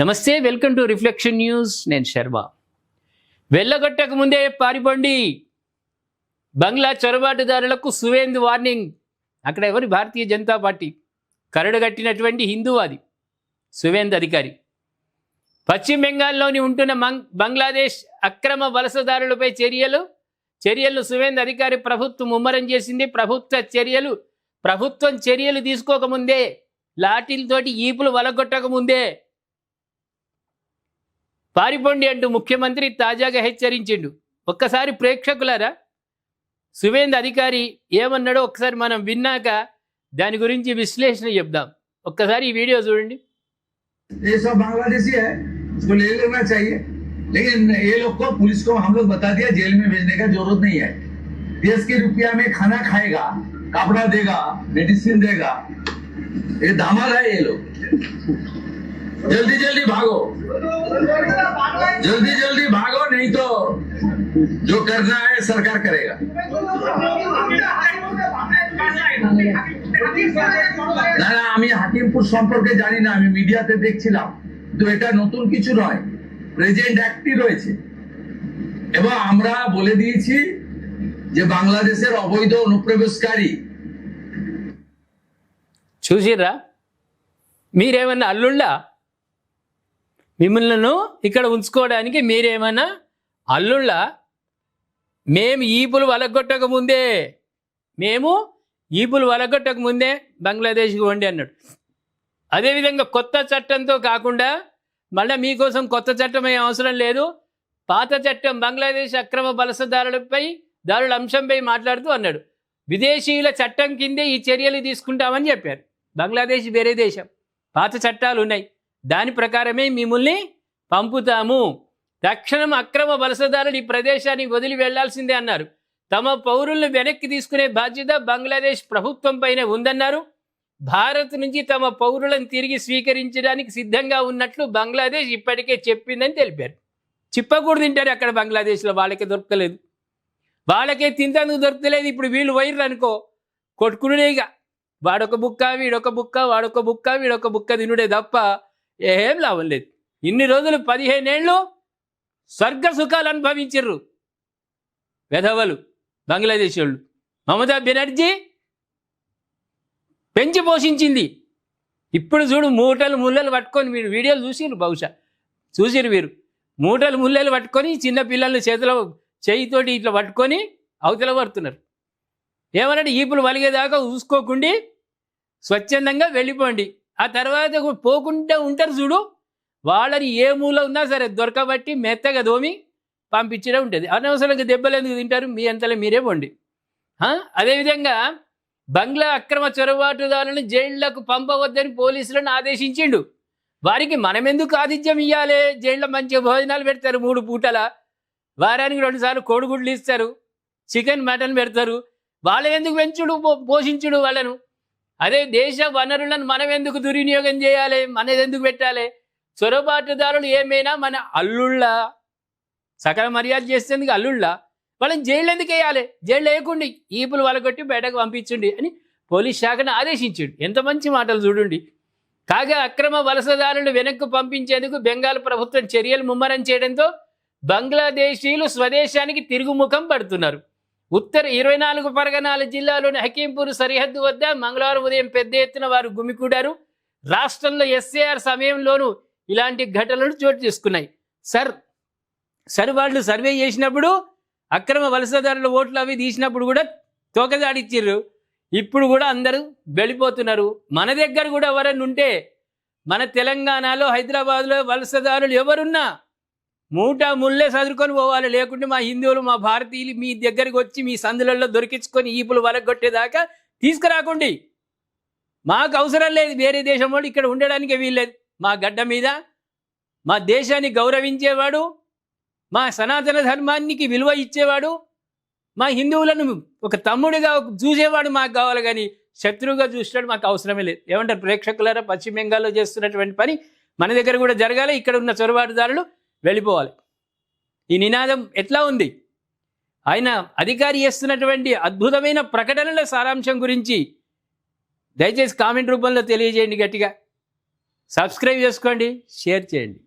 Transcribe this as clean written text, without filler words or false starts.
నమస్తే, welcome to reflection news. నేను శర్మ. వెళ్ళగొట్టక ముందే పారిపోండి, బంగ్లా చొరబాటుదారులకు సువేందు వార్నింగ్. అక్కడ ఎవరు? భారతీయ జనతా పార్టీ కరడుగట్టినటువంటి హిందూవాది సువేందు అధికారి. పశ్చిమ బెంగాల్లోని ఉంటున్న బంగ్లాదేశ్ అక్రమ వలసదారులపై చర్యలు సువేందు అధికారి ప్రభుత్వం ముమ్మరం చేసింది. ప్రభుత్వం చర్యలు తీసుకోకముందే, లాఠీలతోటి ఈపులు వలగొట్టకముందే పారిపోండి అంటూ ముఖ్యమంత్రి తాజాగా హెచ్చరించిండు. ఒక్కసారి ప్రేక్షకులారా సువేందు అధికారి ఏమన్నాడో ఒకసారి మనం విన్నాక దాని గురించి విశ్లేషణ చెప్దాం. ఒక్కసారి ఈ వీడియో చూడండి. ये सब बांग्लादेशी है, इसको ले लेना चाहिए, लेकिन ये लोग को पुलिस को हम लोग बता दिया जेल में भेजने का जरूरत नहीं है। देश के रुपया में खाना खाएगा, कपड़ा देगा, मेडिसिन देगा, ये दामाद है ये लोग। जल्दी जल्दी भागो, जल्दी भागो, नहीं तो जो करना है सरकार करेगा। না না, আমি হাকিমপুর সম্পর্কে জানি না, আমি মিডিয়াতে দেখছিলাম, তো এটা নতুন কিছু নয়, প্রেজেন্ট অ্যাক্টই রয়েছে এবং আমরা বলে দিয়েছি যে বাংলাদেশের অবৈধ অনুপ্রবেশকারী। చూసిర్రా? మీరేమన్నా అల్లుళ్ళా? మిమ్మల్ని ఇక్కడ ఉంచుకోవడానికి మీరేమన్నా అల్లుళ్ళా? మేము ఈపులు వలగొట్టక ముందే బంగ్లాదేశ్కి వండి అన్నాడు. అదేవిధంగా కొత్త చట్టంతో కాకుండా మళ్ళీ మీకోసం కొత్త చట్టం అయ్యే అవసరం లేదు, పాత చట్టం బంగ్లాదేశ్ అక్రమ దారుల అంశంపై మాట్లాడుతూ అన్నాడు. విదేశీయుల చట్టం కిందే ఈ చర్యలు తీసుకుంటామని చెప్పారు. బంగ్లాదేశ్ వేరే దేశం, పాత చట్టాలు ఉన్నాయి, దాని ప్రకారమే మిమ్మల్ని పంపుతాము. తక్షణం అక్రమ వలసదారులు ఈ ప్రదేశానికి వదిలి వెళ్లాల్సిందే అన్నారు. తమ పౌరులను వెనక్కి తీసుకునే బాధ్యత బంగ్లాదేశ్ ప్రభుత్వం పైన ఉందన్నారు. భారత్ నుంచి తమ పౌరులను తిరిగి స్వీకరించడానికి సిద్ధంగా ఉన్నట్లు బంగ్లాదేశ్ ఇప్పటికే చెప్పిందని తెలిపారు. చిప్పకూడు తింటారు అక్కడ బంగ్లాదేశ్లో, వాళ్ళకే దొరకలేదు, వాళ్ళకే తింటందుకు దొరకలేదు. ఇప్పుడు వీళ్ళు వైర్లు అనుకో, కొట్టుకునేగా, వాడొక బుక్క వీడొక బుక్క, వాడొక బుక్క వీడొక బుక్క తినుడే తప్ప ఏం లాభం లేదు. ఇన్ని రోజులు 15 ఏళ్ళు స్వర్గ సుఖాలు అనుభవించర్రు వెధవలు బంగ్లాదేశ్ వాళ్ళు. మమతా బెనర్జీ పెంచి పోషించింది. ఇప్పుడు చూడు, మూటలు ముళ్ళలు పట్టుకొని, మీరు వీడియోలు చూసిరు, బహుశా చూసిరు మీరు, మూటలు ముళ్ళలు పట్టుకొని చిన్న పిల్లల్ని చేతిలో చేయితోటి ఇట్లా పట్టుకొని అవతల పడుతున్నారు. ఏమనంటే ఈపులు వలిగేదాకా చూసుకోకుండా స్వచ్ఛందంగా వెళ్ళిపోండి. ఆ తర్వాత పోకుండా ఉంటారు చూడు, వాళ్ళని ఏ మూల ఉన్నా సరే దొరకబట్టి మెత్తగా దోమి పంపించడం ఉంటుంది. అనవసరంగా దెబ్బలు ఎందుకు తింటారు? మీ అంతలో మీరే పోండి. అదేవిధంగా బంగ్లా అక్రమ చొరబాటుదారులను జైళ్లకు పంపవద్దని పోలీసులను ఆదేశించిండు. వారికి మనం ఎందుకు ఆతిథ్యం ఇవ్వాలి? జైళ్ళ మంచిగా భోజనాలు పెడతారు, 3 పూటల, వారానికి 2 సార్లు కోడిగుడ్లు ఇస్తారు, చికెన్ మటన్ పెడతారు. వాళ్ళని ఎందుకు పెంచుడు పోషించుడు వాళ్ళను? అదే దేశ వనరులను మనం ఎందుకు దుర్వినియోగం చేయాలి? మనది ఎందుకు పెట్టాలి? చొరబాటుదారులు ఏమైనా మన అల్లుళ్ళ, సకల మర్యాద చేసేందుకు అల్లుళ్ళ, వాళ్ళని జైలు ఎందుకు వేయాలి? జైలు వేయకుండా ఈపులు వలగొట్టి బయటకు పంపించండి అని పోలీస్ శాఖను ఆదేశించాడు. ఎంత మంచి మాటలు చూడండి. కాగా అక్రమ వలసదారులను వెనక్కు పంపించేందుకు బెంగాల్ ప్రభుత్వం చర్యలు ముమ్మరం చేయడంతో బంగ్లాదేశీయులు స్వదేశానికి తిరుగుముఖం పడుతున్నారు. ఉత్తర 24 పరగనాల జిల్లాలోని హకీంపూర్ సరిహద్దు వద్ద మంగళవారం ఉదయం పెద్ద ఎత్తున వారు గుమికూడారు. రాష్ట్రంలో ఎస్ఏఆర్ సమయంలోనూ ఇలాంటి ఘటనలు చోటు చేసుకున్నాయి. వాళ్ళు సర్వే చేసినప్పుడు అక్రమ వలసదారుల ఓట్లు అవి తీసినప్పుడు కూడా తోకదాడిచ్చిర్రు. ఇప్పుడు కూడా అందరూ వెళ్ళిపోతున్నారు. మన దగ్గర కూడా ఎవరన్నా ఉంటే, మన తెలంగాణలో హైదరాబాద్లో వలసదారులు ఎవరున్నా మూటా ముళ్ళే చదువుకొని పోవాలి. లేకుంటే మా హిందువులు, మా భారతీయులు మీ దగ్గరికి వచ్చి మీ సందులలో దొరికించుకొని ఈపులు వలగొట్టేదాకా తీసుకురాకండి. మాకు అవసరం లేదు. వేరే దేశం వాళ్ళు ఇక్కడ ఉండడానికి వీల్లేదు. మా గడ్డ మీద మా దేశాన్ని గౌరవించేవాడు, మా సనాతన ధర్మానికి విలువ ఇచ్చేవాడు, మా హిందువులను ఒక తమ్ముడిగా చూసేవాడు మాకు కావాలి, కానీ శత్రువుగా చూసినాడు మాకు అవసరమే లేదు. ఏమంటారు ప్రేక్షకులారా? పశ్చిమ బెంగాల్లో చేస్తున్నటువంటి పని మన దగ్గర కూడా జరగాలి. ఇక్కడ ఉన్న చొరబాటుదారులు వెళ్ళిపోవాలి. ఈ నినాదం ఎట్లా ఉంది? ఆయన అధికారి చేస్తున్నటువంటి అద్భుతమైన ప్రకటనల సారాంశం గురించి దయచేసి కామెంట్ రూపంలో తెలియజేయండి గట్టిగా. సబ్స్క్రైబ్ చేసుకోండి, షేర్ చేయండి.